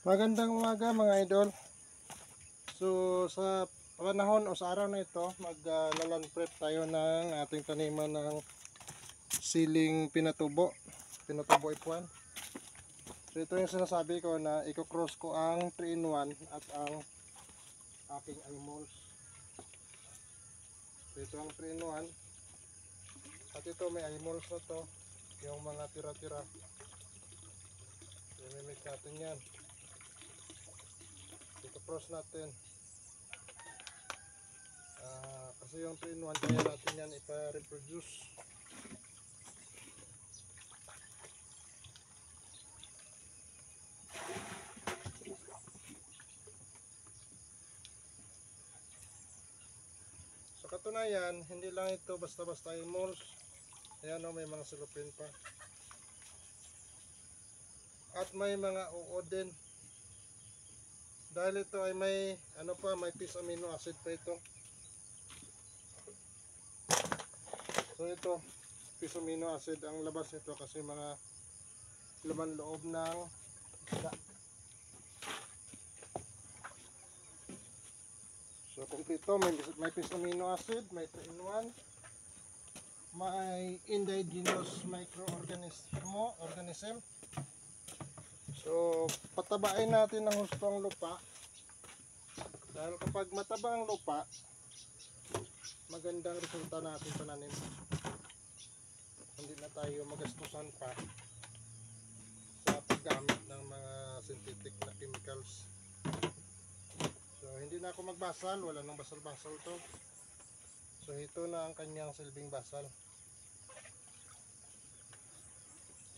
Magandang umaga mga idol. So sa panahon o sa araw na ito, maglalan prep tayo ng ating taniman ng siling pinatubo ipuan. So ito yung sinasabi ko na i-cross ko ang 3-in-1 at ang aking animals. So ito ang 3-in-1 at ito may animals na to, yung mga tira-tira. So i-mix natin yan. Ito-cross natin kasi yung 3-in-1 kaya natin yan ipa-reproduce. Sa katunayan, hindi lang ito basta-basta animals. Ayan o, may mga silupin pa at may mga uod din. Dahil ito ay may may piece amino acid pa ito. So ito, piece amino acid ang labas nito kasi mga laman loob ng isda. So kumpleto, may piece amino acid, may 3-in-1, may indigenous microorganism. So patabain natin ng husto ang lupa. Dahil kapag mataba ang lupa, magandang resulta natin pananim. Hindi na tayo magastusan pa sa paggamit ng mga synthetic na chemicals. So hindi na ako magbasal, wala nang basal-basal to. So ito na ang kanyang silbing basal.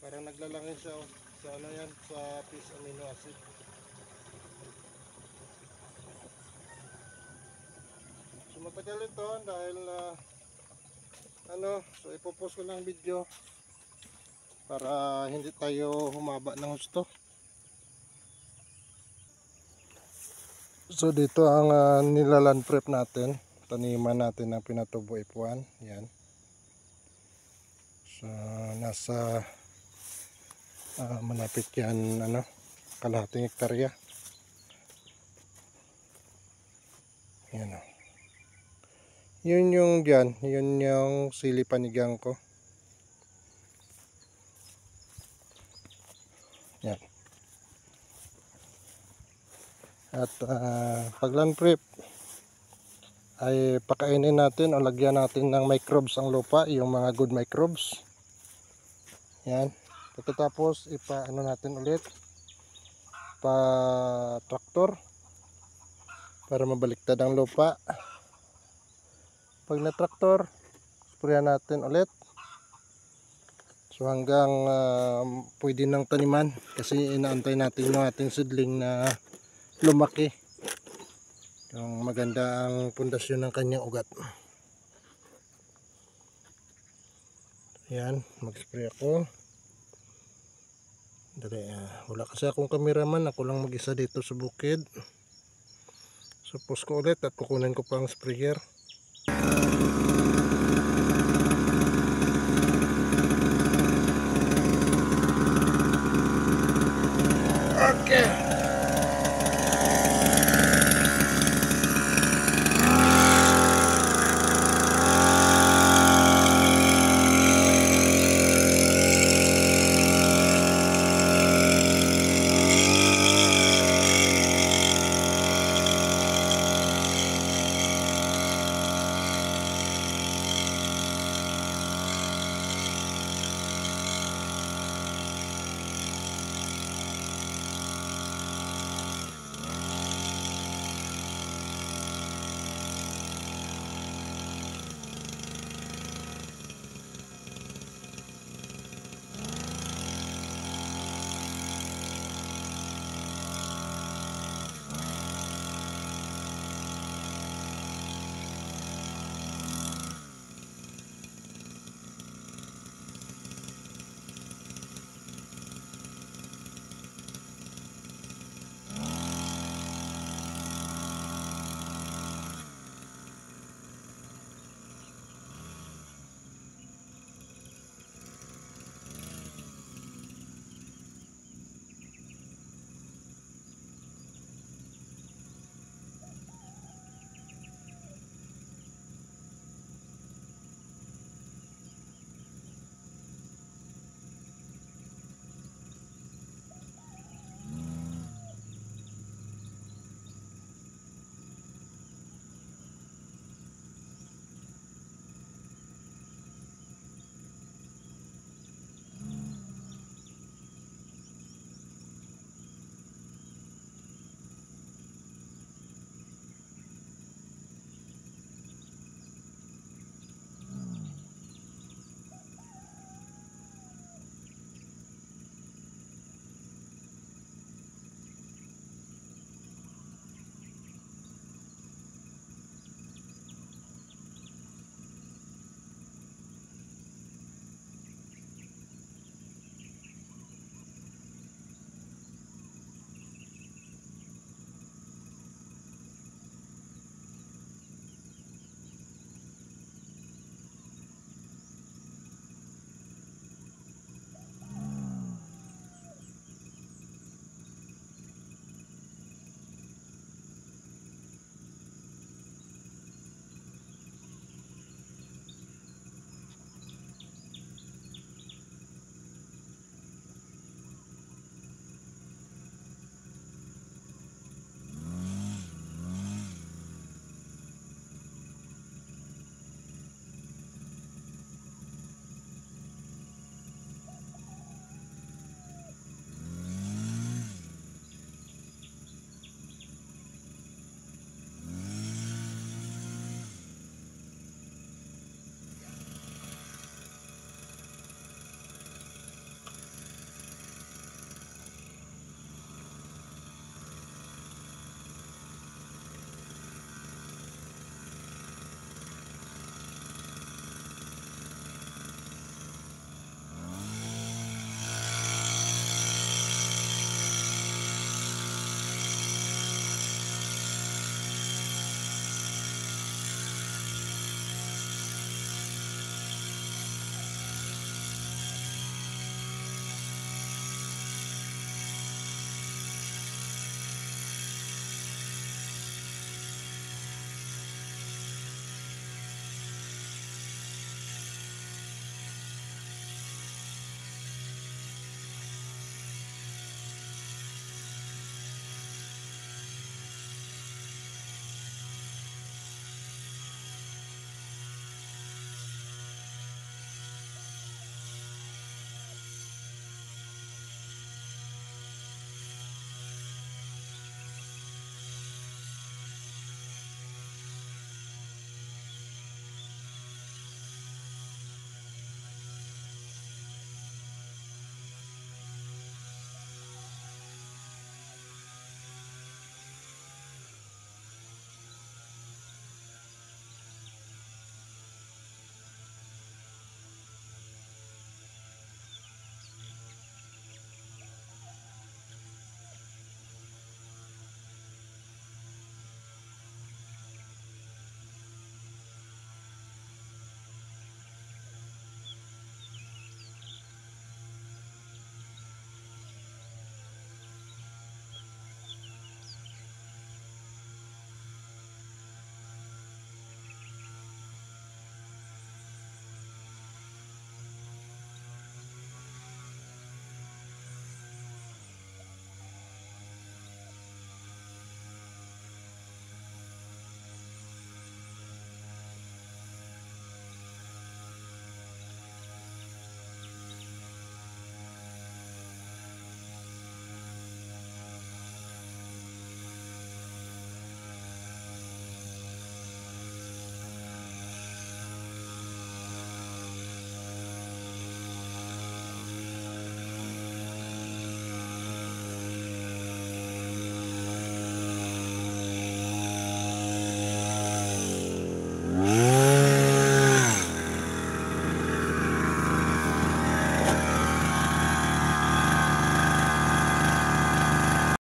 Parang naglalangin siya sa sa piece amino acid. So matagal ito dahil so ipopost ko lang video para hindi tayo humaba ng husto. So dito ang nilalan prep natin, taniman natin ng pinatubo ipuan. Yan. So nasa malapit yan kalahating hektarya. Yan o. Yun yung dyan, yun yung sili panigang ko. Yan. At pag land prep ay pakainin natin o lagyan natin ng microbes ang lupa, yung mga good microbes. Yan. Pagkatapos natin ulit pa traktor para mabaliktad ang lupa. Pag na traktor, sprayan natin ulit. So hanggang pwede ng taniman kasi inaantay natin yung ating seedling na lumaki. Yung maganda ang pundasyon ng kanyang ugat. Ayan, mag-spray ako. Dali, wala kasi akong cameraman, ako lang mag-isa dito sa bukid. So post ko ulit at kukunin ko pang sprayer. Okay.